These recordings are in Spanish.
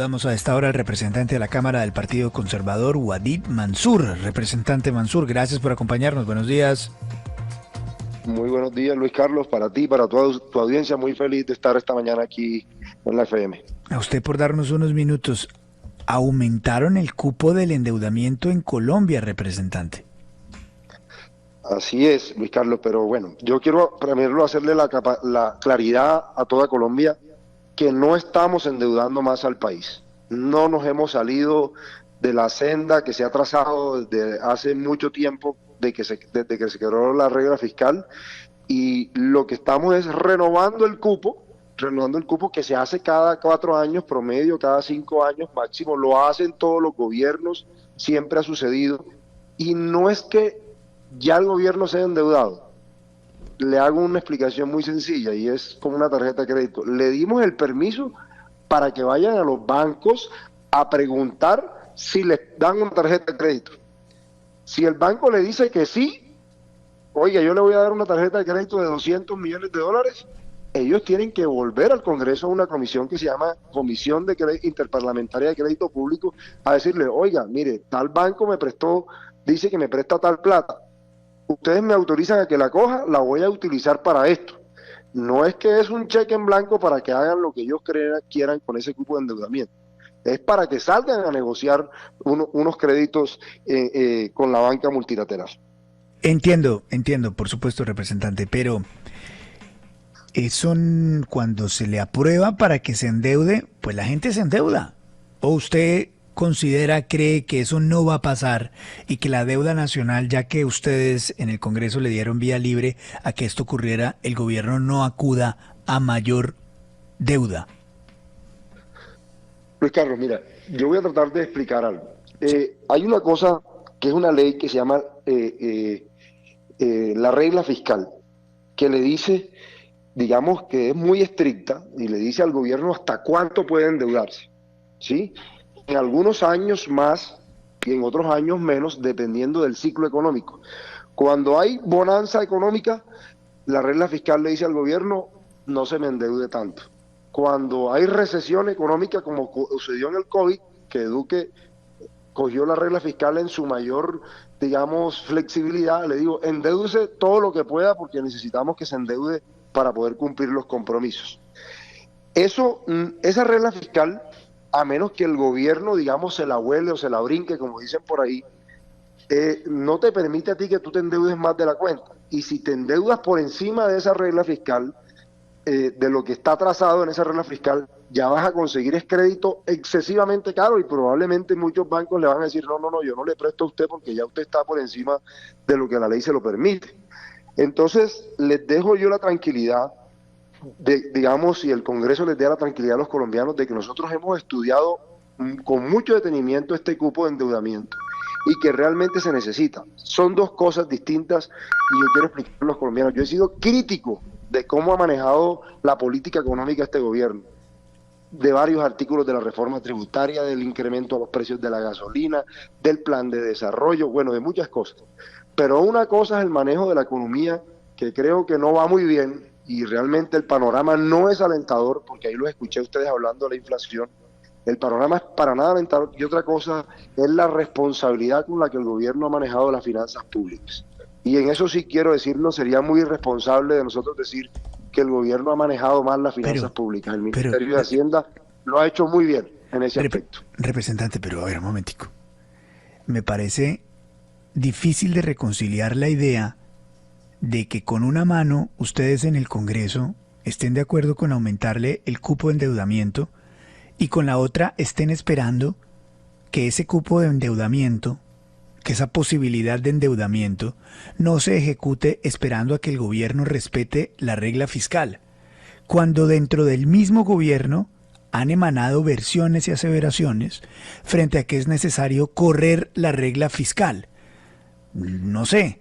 Damos a esta hora al representante de la Cámara del Partido Conservador, Wadid Mansur. Representante Mansur, gracias por acompañarnos. Buenos días. Muy buenos días, Luis Carlos, para ti, para toda tu audiencia. Muy feliz de estar esta mañana aquí en la FM. A usted por darnos unos minutos. Aumentaron el cupo del endeudamiento en Colombia, representante. Así es, Luis Carlos, pero bueno, yo quiero primero hacerle la claridad a toda Colombia que no estamos endeudando más al país. No nos hemos salido de la senda que se ha trazado desde hace mucho tiempo, desde que se creó la regla fiscal, y lo que estamos es renovando el cupo que se hace cada 4 años promedio, cada 5 años máximo. Lo hacen todos los gobiernos, siempre ha sucedido, y no es que ya el gobierno se haya endeudado. Le hago una explicación muy sencilla y es como una tarjeta de crédito. Le dimos el permiso para que vayan a los bancos a preguntar si les dan una tarjeta de crédito. Si el banco le dice que sí, oiga, yo le voy a dar una tarjeta de crédito de 200 millones de dólares, ellos tienen que volver al Congreso a una comisión que se llama Comisión Interparlamentaria de Crédito Público a decirle, oiga, mire, tal banco me prestó, dice que me presta tal plata. Ustedes me autorizan a que la coja, la voy a utilizar para esto. No es que es un cheque en blanco para que hagan lo que ellos quieran con ese cupo de endeudamiento. Es para que salgan a negociar unos créditos con la banca multilateral. Entiendo, por supuesto, representante, pero eso cuando se le aprueba para que se endeude, pues la gente se endeuda. ¿O usted cree que eso no va a pasar y que la deuda nacional, ya que ustedes en el Congreso le dieron vía libre a que esto ocurriera, el gobierno no acuda a mayor deuda? Luis Carlos, mira, yo voy a tratar de explicar algo. Hay una cosa que es una ley que se llama la regla fiscal, que le dice, digamos que es muy estricta, y le dice al gobierno hasta cuánto puede endeudarse, ¿sí? En algunos años más y en otros años menos, dependiendo del ciclo económico. Cuando hay bonanza económica, la regla fiscal le dice al gobierno, no se me endeude tanto. Cuando hay recesión económica, como sucedió en el COVID, que Duque cogió la regla fiscal en su mayor, digamos, flexibilidad, le digo, endeúdese todo lo que pueda porque necesitamos que se endeude para poder cumplir los compromisos. Esa regla fiscal, a menos que el gobierno, digamos, se la huele o se la brinque, como dicen por ahí, no te permite a ti que tú te endeudes más de la cuenta. Y si te endeudas por encima de esa regla fiscal, de lo que está trazado en esa regla fiscal, ya vas a conseguir es crédito excesivamente caro y probablemente muchos bancos le van a decir, no, yo no le presto a usted porque ya usted está por encima de lo que la ley se lo permite. Entonces, les dejo yo la tranquilidad, digamos, y el Congreso les dé la tranquilidad a los colombianos de que nosotros hemos estudiado con mucho detenimiento este cupo de endeudamiento y que realmente se necesita. Son dos cosas distintas y yo quiero explicar a los colombianos. Yo he sido crítico de cómo ha manejado la política económica este gobierno, de varios artículos de la reforma tributaria, del incremento a los precios de la gasolina, del plan de desarrollo, bueno, de muchas cosas. Pero una cosa es el manejo de la economía, que creo que no va muy bien, y realmente el panorama no es alentador, porque ahí los escuché a ustedes hablando de la inflación. El panorama es para nada alentador, y otra cosa es la responsabilidad con la que el gobierno ha manejado las finanzas públicas. Y en eso sí quiero decirlo, sería muy irresponsable de nosotros decir que el gobierno ha manejado mal las finanzas públicas. El Ministerio de Hacienda lo ha hecho muy bien en ese aspecto. Representante, pero a ver, un momentico. Me parece difícil de reconciliar la idea de que con una mano ustedes en el Congreso estén de acuerdo con aumentarle el cupo de endeudamiento y con la otra estén esperando que ese cupo de endeudamiento, que esa posibilidad de endeudamiento no se ejecute esperando a que el gobierno respete la regla fiscal, cuando dentro del mismo gobierno han emanado versiones y aseveraciones frente a que es necesario correr la regla fiscal. No sé,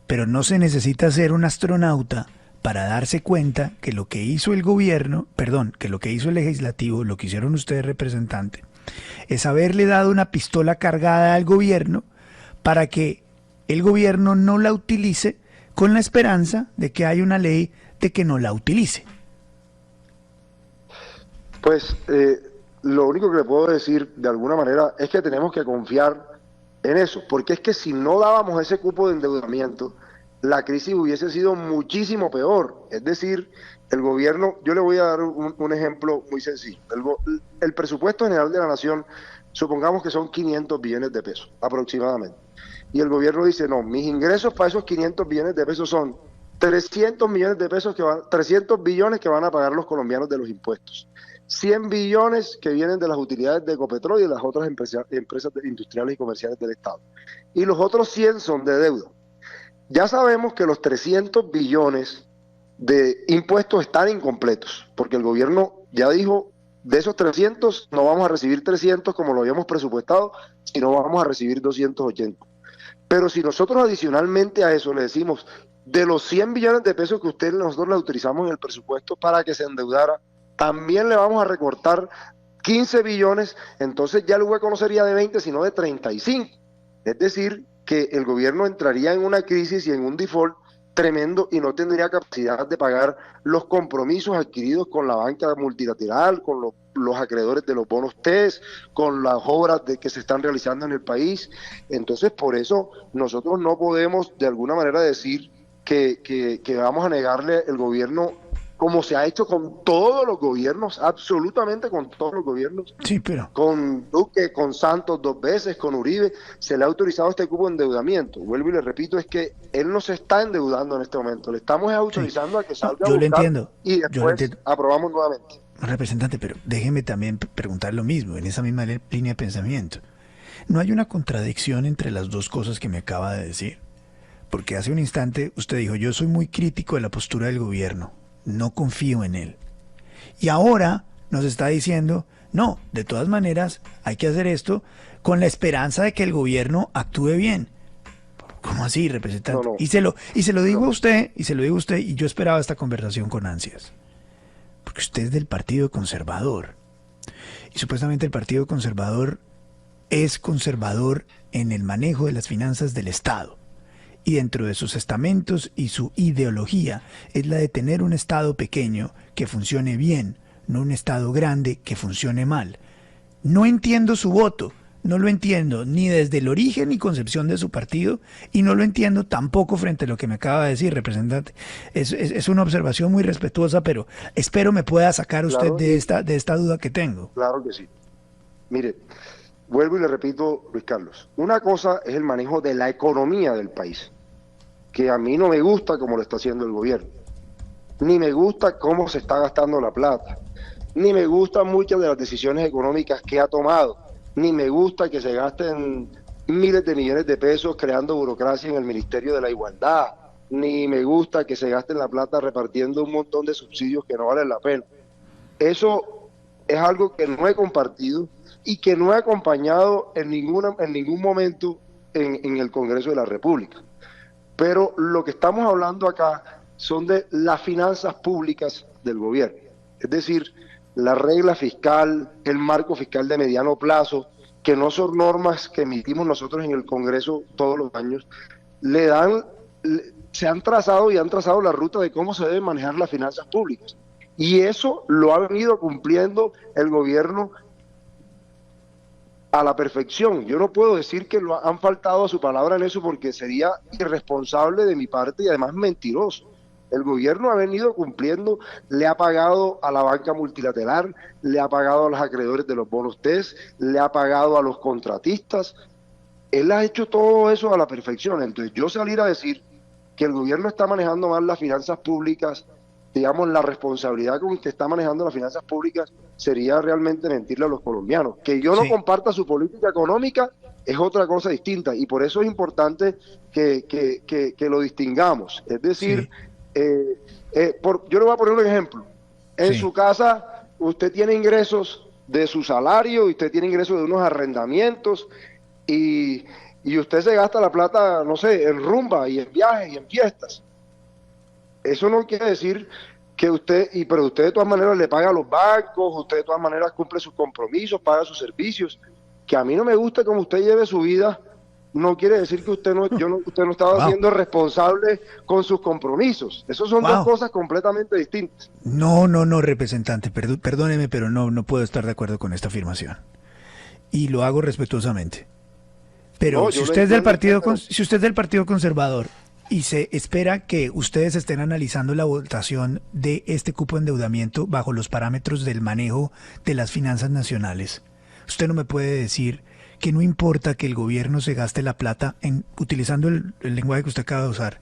pero no se necesita ser un astronauta para darse cuenta que lo que hizo el gobierno, que lo que hizo el legislativo, lo que hicieron ustedes, representante, es haberle dado una pistola cargada al gobierno para que el gobierno no la utilice con la esperanza de que haya una ley de que no la utilice. Pues lo único que le puedo decir de alguna manera es que tenemos que confiar en eso, porque es que si no dábamos ese cupo de endeudamiento, la crisis hubiese sido muchísimo peor. Es decir, el gobierno, yo le voy a dar un ejemplo muy sencillo. El presupuesto general de la nación, supongamos que son 500 billones de pesos aproximadamente. Y el gobierno dice, no, mis ingresos para esos 500 billones de pesos son 300 millones de pesos 300 billones que van a pagar los colombianos de los impuestos. 100 billones que vienen de las utilidades de Ecopetrol y de las otras empresas industriales y comerciales del Estado. Y los otros 100 son de deuda. Ya sabemos que los 300 billones de impuestos están incompletos, porque el gobierno ya dijo, de esos 300 no vamos a recibir 300 como lo habíamos presupuestado, sino vamos a recibir 280. Pero si nosotros adicionalmente a eso le decimos, de los 100 billones de pesos que nosotros le utilizamos en el presupuesto para que se endeudara, también le vamos a recortar 15 billones, entonces ya el hueco no sería de 20, sino de 35. Es decir, que el gobierno entraría en una crisis y en un default tremendo y no tendría capacidad de pagar los compromisos adquiridos con la banca multilateral, con los acreedores de los bonos TES, con las obras que se están realizando en el país. Entonces, por eso nosotros no podemos de alguna manera decir que vamos a negarle el gobierno como se ha hecho con todos los gobiernos, absolutamente con todos los gobiernos. Sí, pero... Con Duque, con Santos 2 veces, con Uribe, se le ha autorizado este cupo de endeudamiento. Vuelvo y le repito, es que él no se está endeudando en este momento, le estamos autorizando a que salga yo a lo buscar entiendo, y yo lo después entiendo. aprobamos nuevamente. Representante, pero déjeme también preguntar lo mismo, en esa misma línea de pensamiento. ¿No hay una contradicción entre las dos cosas que me acaba de decir? Porque hace un instante usted dijo, yo soy muy crítico de la postura del gobierno, no confío en él. Y ahora nos está diciendo, no, de todas maneras hay que hacer esto con la esperanza de que el gobierno actúe bien. ¿Cómo así, representante? No, no, y se lo digo no. a usted, y yo esperaba esta conversación con ansias. Porque usted es del Partido Conservador. Y supuestamente el Partido Conservador es conservador en el manejo de las finanzas del Estado. Y dentro de sus estamentos y su ideología es la de tener un Estado pequeño que funcione bien, no un Estado grande que funcione mal. No entiendo su voto, no lo entiendo ni desde el origen y concepción de su partido, y no lo entiendo tampoco frente a lo que me acaba de decir, representante. Es una observación muy respetuosa, pero espero me pueda sacar usted Claro, de esta duda que tengo. claro que sí. Mire, vuelvo y le repito, Luis Carlos, una cosa es el manejo de la economía del país, que a mí no me gusta como lo está haciendo el gobierno, ni me gusta cómo se está gastando la plata, ni me gustan muchas de las decisiones económicas que ha tomado, ni me gusta que se gasten miles de millones de pesos creando burocracia en el Ministerio de la Igualdad, ni me gusta que se gasten la plata repartiendo un montón de subsidios que no valen la pena. Eso es algo que no he compartido y que no he acompañado en ningún momento en el Congreso de la República. Pero lo que estamos hablando acá son de las finanzas públicas del gobierno. Es decir, la regla fiscal, el marco fiscal de mediano plazo, que no son normas que emitimos nosotros en el Congreso todos los años, se han trazado y han trazado la ruta de cómo se deben manejar las finanzas públicas. Y eso lo ha venido cumpliendo el gobierno a la perfección. Yo no puedo decir que han faltado a su palabra en eso porque sería irresponsable de mi parte y además mentiroso. El gobierno ha venido cumpliendo, le ha pagado a la banca multilateral, le ha pagado a los acreedores de los bonos TES, le ha pagado a los contratistas. Él ha hecho todo eso a la perfección. Entonces yo salir a decir que el gobierno está manejando mal las finanzas públicas, digamos, la responsabilidad con que está manejando las finanzas públicas, sería realmente mentirle a los colombianos. Que yo no Sí, comparta su política económica es otra cosa distinta, y por eso es importante que lo distingamos. Es decir, sí, yo le voy a poner un ejemplo. En sí. su casa usted tiene ingresos de su salario, y usted tiene ingresos de unos arrendamientos, y, y usted se gasta la plata, no sé, en rumba y en viajes y en fiestas. Eso no quiere decir que pero usted de todas maneras le paga a los bancos, usted de todas maneras cumple sus compromisos, paga sus servicios. Que a mí no me gusta como usted lleve su vida no quiere decir que usted no estaba Wow, siendo responsable con sus compromisos. Esos son dos wow. cosas completamente distintas. No, no, no, representante, perdóneme, pero no, no puedo estar de acuerdo con esta afirmación. Y lo hago respetuosamente. Pero No, si yo lo usted es del entiendo a usted, partido, pero si usted es del Partido Conservador y se espera que ustedes estén analizando la votación de este cupo de endeudamiento bajo los parámetros del manejo de las finanzas nacionales, usted no me puede decir que no importa que el gobierno se gaste la plata en utilizando el lenguaje que usted acaba de usar,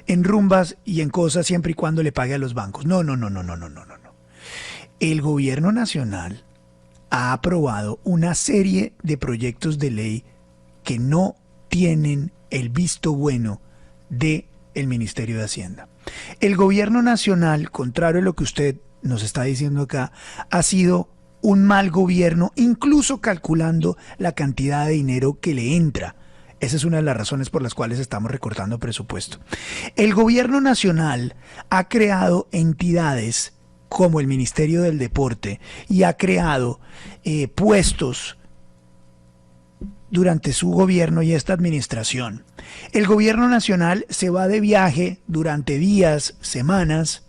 en rumbas y en cosas siempre y cuando le pague a los bancos. No, no, no, no, no, no, no, no. El gobierno nacional ha aprobado una serie de proyectos de ley que no tienen el visto bueno de el Ministerio de Hacienda. El gobierno nacional, contrario a lo que usted nos está diciendo acá, ha sido un mal gobierno, incluso calculando la cantidad de dinero que le entra. Esa es una de las razones por las cuales estamos recortando presupuesto. El gobierno nacional ha creado entidades como el Ministerio del Deporte y ha creado puestos durante su gobierno y esta administración. El gobierno nacional se va de viaje durante días, semanas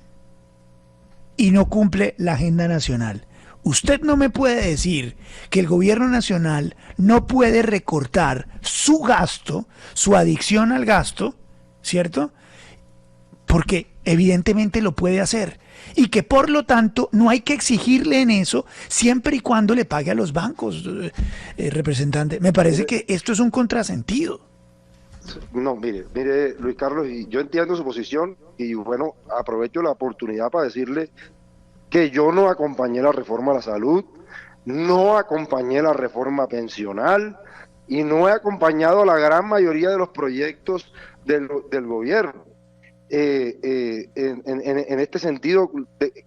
y no cumple la agenda nacional. Usted no me puede decir que el gobierno nacional no puede recortar su gasto, su adicción al gasto, ¿cierto? Porque evidentemente lo puede hacer y que por lo tanto no hay que exigirle en eso siempre y cuando le pague a los bancos, representante. Me parece mire, que esto es un contrasentido. no, mire, Luis Carlos, y yo entiendo su posición y bueno, aprovecho la oportunidad para decirle que yo no acompañé la reforma a la salud, no acompañé la reforma pensional y no he acompañado a la gran mayoría de los proyectos del gobierno. En este sentido,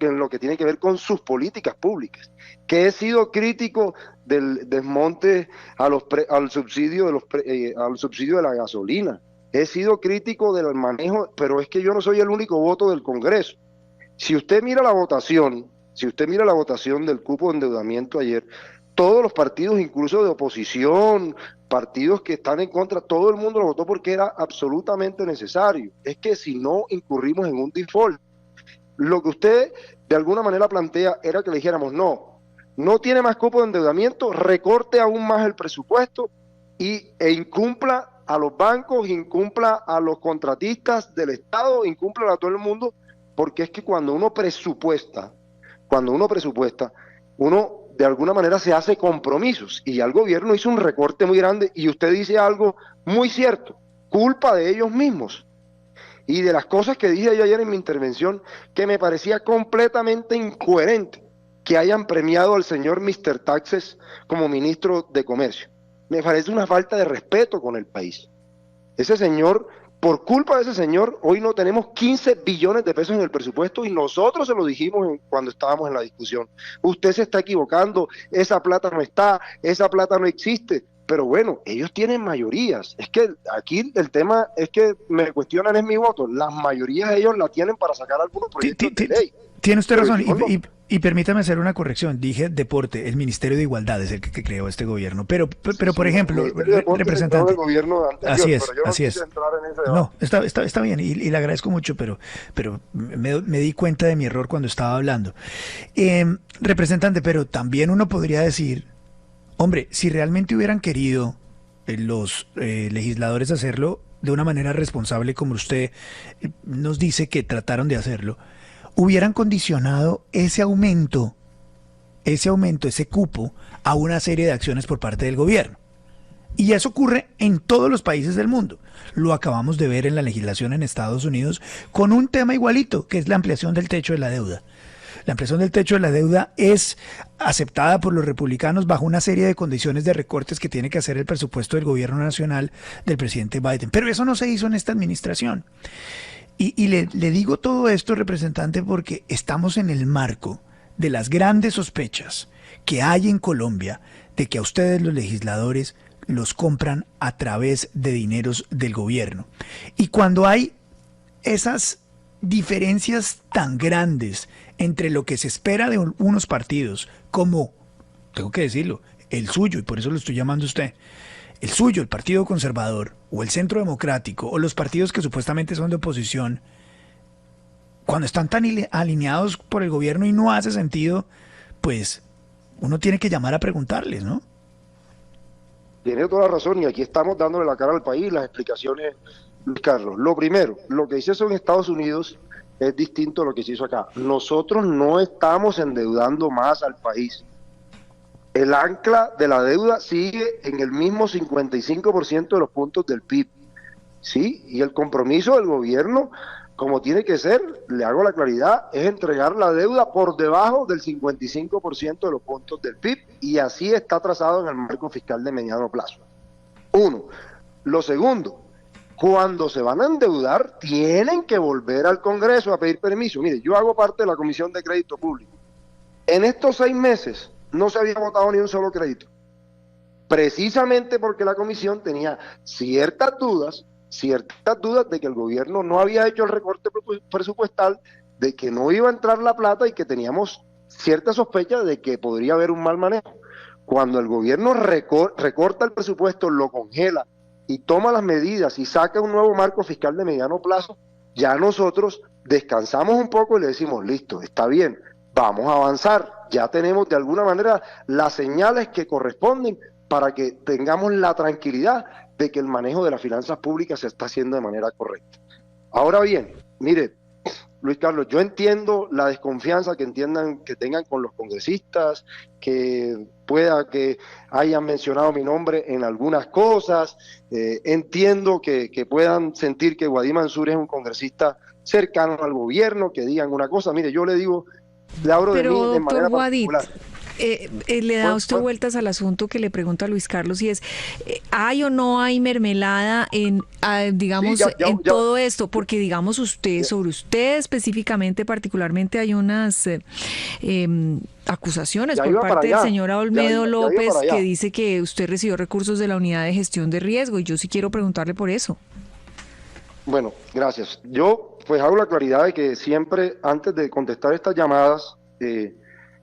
en lo que tiene que ver con sus políticas públicas, que he sido crítico del desmonte al subsidio al subsidio de la gasolina, he sido crítico del manejo, pero es que yo no soy el único voto del Congreso. Si usted mira la votación, si usted mira la votación del cupo de endeudamiento ayer, todos los partidos, incluso de oposición, partidos que están en contra, todo el mundo lo votó porque era absolutamente necesario. Es que si no incurrimos en un default, lo que usted de alguna manera plantea era que le dijéramos, no, no tiene más cupo de endeudamiento, recorte aún más el presupuesto e incumpla a los bancos, incumpla a los contratistas del Estado, incumpla a todo el mundo, porque es que cuando uno presupuesta, uno de alguna manera se hace compromisos y ya el gobierno hizo un recorte muy grande y usted dice algo muy cierto, culpa de ellos mismos. Y de las cosas que dije yo ayer en mi intervención, que me parecía completamente incoherente que hayan premiado al señor Mr. Taxes como ministro de Comercio. Me parece una falta de respeto con el país. Ese señor, por culpa de ese señor, hoy no tenemos 15 billones de pesos en el presupuesto y nosotros se lo dijimos cuando estábamos en la discusión. Usted se está equivocando, esa plata no está, esa plata no existe. Pero bueno, ellos tienen mayorías. Es que aquí el tema es que me cuestionan es mi voto. Las mayorías ellos la tienen para sacar algunos proyectos de ley. Tiene usted Pero razón. yo no. Y permítame hacer una corrección. Dije deporte, el Ministerio de Igualdad es el que creó este gobierno. Sí, Pero sí, por no, el ejemplo, Ministerio de Deportes entró en el representante, gobierno anterior, así es, pero yo no así quise es. entrar en ese debate. No, está bien y le agradezco mucho, pero me di cuenta de mi error cuando estaba hablando. Representante, pero también uno podría decir, hombre, si realmente hubieran querido los legisladores hacerlo de una manera responsable, como usted nos dice que trataron de hacerlo, hubieran condicionado ese cupo, a una serie de acciones por parte del gobierno. Y eso ocurre en todos los países del mundo. Lo acabamos de ver en la legislación en Estados Unidos con un tema igualito, que es la ampliación del techo de la deuda. La ampliación del techo de la deuda es aceptada por los republicanos bajo una serie de condiciones de recortes que tiene que hacer el presupuesto del gobierno nacional del presidente Biden. Pero eso no se hizo en esta administración. Y le digo todo esto, representante, porque estamos en el marco de las grandes sospechas que hay en Colombia de que a ustedes los legisladores los compran a través de dineros del gobierno. Y cuando hay esas diferencias tan grandes entre lo que se espera de unos partidos, como, tengo que decirlo, el suyo, y por eso lo estoy llamando a usted, el suyo, el Partido Conservador, o el Centro Democrático, o los partidos que supuestamente son de oposición, cuando están tan alineados por el gobierno y no hace sentido, pues uno tiene que llamar a preguntarles, ¿no? Tiene toda la razón y aquí estamos dándole la cara al país, las explicaciones, Luis Carlos. Lo primero, lo que hizo eso en Estados Unidos es distinto a lo que se hizo acá. Nosotros no estamos endeudando más al país. El ancla de la deuda sigue en el mismo 55% de los puntos del PIB, ¿sí? Y el compromiso del gobierno, como tiene que ser, le hago la claridad, es entregar la deuda por debajo del 55% de los puntos del PIB, y así está trazado en el marco fiscal de mediano plazo. Uno. Lo segundo, cuando se van a endeudar, tienen que volver al Congreso a pedir permiso. Mire, yo hago parte de la Comisión de Crédito Público. En estos 6 meses no se había votado ni un solo crédito, precisamente porque la comisión tenía ciertas dudas de que el gobierno no había hecho el recorte presupuestal, de que no iba a entrar la plata y que teníamos cierta sospecha de que podría haber un mal manejo. Cuando el gobierno recorta el presupuesto, lo congela y toma las medidas y saca un nuevo marco fiscal de mediano plazo, ya nosotros descansamos un poco y le decimos, listo, está bien, vamos a avanzar, ya tenemos de alguna manera las señales que corresponden para que tengamos la tranquilidad de que el manejo de las finanzas públicas se está haciendo de manera correcta. Ahora bien, mire, Luis Carlos, yo entiendo la desconfianza que tengan con los congresistas, que pueda que hayan mencionado mi nombre en algunas cosas, entiendo que puedan sentir que Guady Mansur es un congresista cercano al gobierno, que digan una cosa. Mire, yo le digo, le hablo de mí de manera particular. Le da usted vueltas al asunto que le pregunta a Luis Carlos, y es, ¿hay o no hay mermelada digamos, sí, todo esto? Porque, digamos, sobre usted específicamente, particularmente, hay unas acusaciones por parte del señor Olmedo López, que dice que usted recibió recursos de la Unidad de Gestión de Riesgo, y yo sí quiero preguntarle por eso. Bueno, gracias. Yo pues hago la claridad de que siempre, antes de contestar estas llamadas,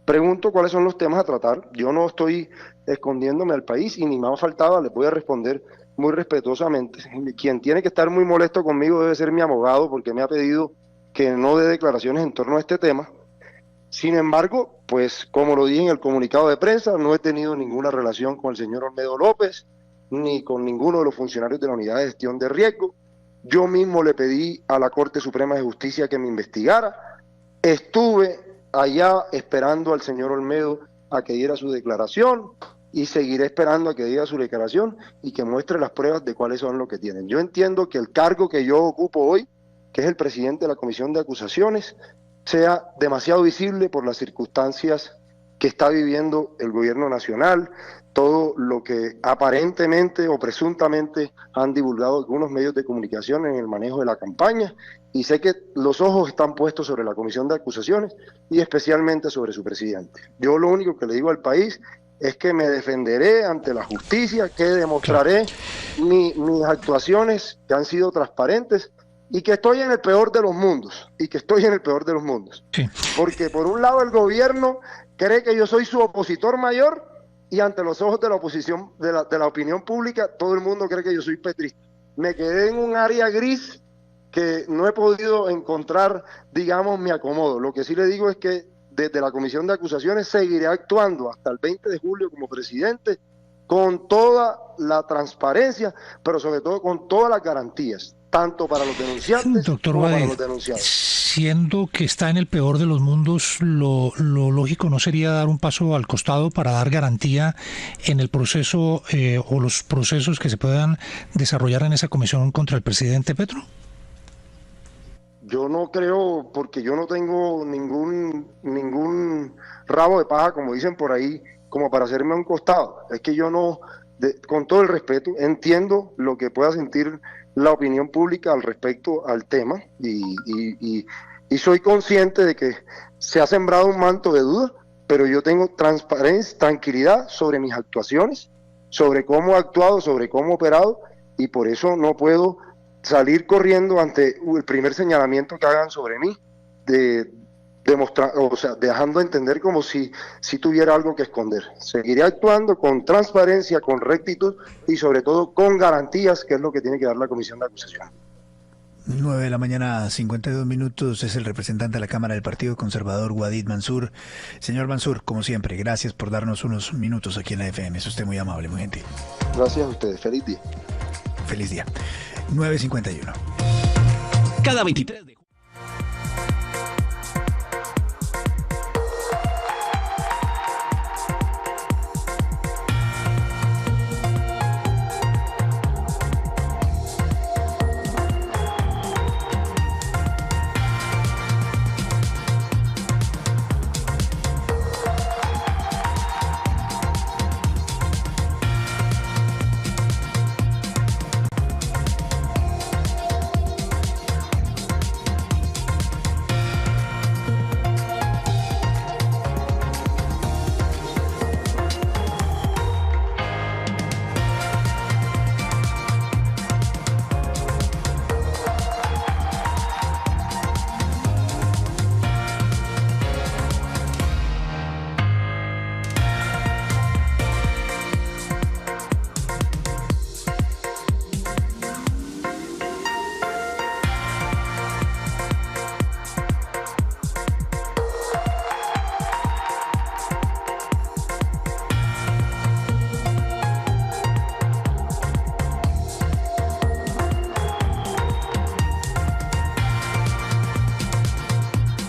pregunto cuáles son los temas a tratar. Yo no estoy escondiéndome al país y ni me ha faltado, les voy a responder muy respetuosamente. Quien tiene que estar muy molesto conmigo debe ser mi abogado, porque me ha pedido que no dé declaraciones en torno a este tema. Sin embargo, pues como lo dije en el comunicado de prensa, no he tenido ninguna relación con el señor Olmedo López, ni con ninguno de los funcionarios de la Unidad de Gestión de Riesgo. Yo mismo le pedí a la Corte Suprema de Justicia que me investigara. Estuve allá esperando al señor Olmedo a que diera su declaración, y seguiré esperando a que diga su declaración y que muestre las pruebas de cuáles son lo que tienen. Yo entiendo que el cargo que yo ocupo hoy, que es el presidente de la Comisión de Acusaciones, sea demasiado visible por las circunstancias que está viviendo el gobierno nacional, todo lo que aparentemente o presuntamente han divulgado algunos medios de comunicación en el manejo de la campaña, y sé que los ojos están puestos sobre la Comisión de Acusaciones y especialmente sobre su presidente. Yo lo único que le digo al país es que me defenderé ante la justicia, que demostraré mis actuaciones que han sido transparentes, y que estoy en el peor de los mundos, Sí. Porque por un lado el gobierno cree que yo soy su opositor mayor, y ante los ojos de la oposición, de la opinión pública, todo el mundo cree que yo soy petrista. Me quedé en un área gris que no he podido encontrar, digamos, mi acomodo. Lo que sí le digo es que desde la Comisión de Acusaciones seguiré actuando hasta el 20 de julio como presidente, con toda la transparencia, pero sobre todo con todas las garantías, tanto para los denunciantes como para los denunciados. Siendo que está en el peor de los mundos, lo lógico no sería dar un paso al costado para dar garantía en el proceso o los procesos que se puedan desarrollar en esa comisión contra el presidente Petro. Yo no creo, porque yo no tengo ningún rabo de paja, como dicen por ahí, como para hacerme a un costado. Es que yo no, con todo el respeto, entiendo lo que pueda sentir la opinión pública al respecto al tema, y soy consciente de que se ha sembrado un manto de duda, pero yo tengo transparencia, tranquilidad sobre mis actuaciones, sobre cómo he actuado, sobre cómo he operado, y por eso no puedo salir corriendo ante el primer señalamiento que hagan sobre mí, dejando a entender como si tuviera algo que esconder. Seguiré actuando con transparencia, con rectitud y sobre todo con garantías, que es lo que tiene que dar la comisión de acusación. 9 de la mañana, 52 minutos, es el representante de la Cámara del Partido Conservador, Wadid Mansur. Señor Mansur, como siempre, gracias por darnos unos minutos aquí en la FM. Es usted muy amable, muy gentil. Gracias a ustedes. Feliz día. Feliz día. 9:51. Cada 23 de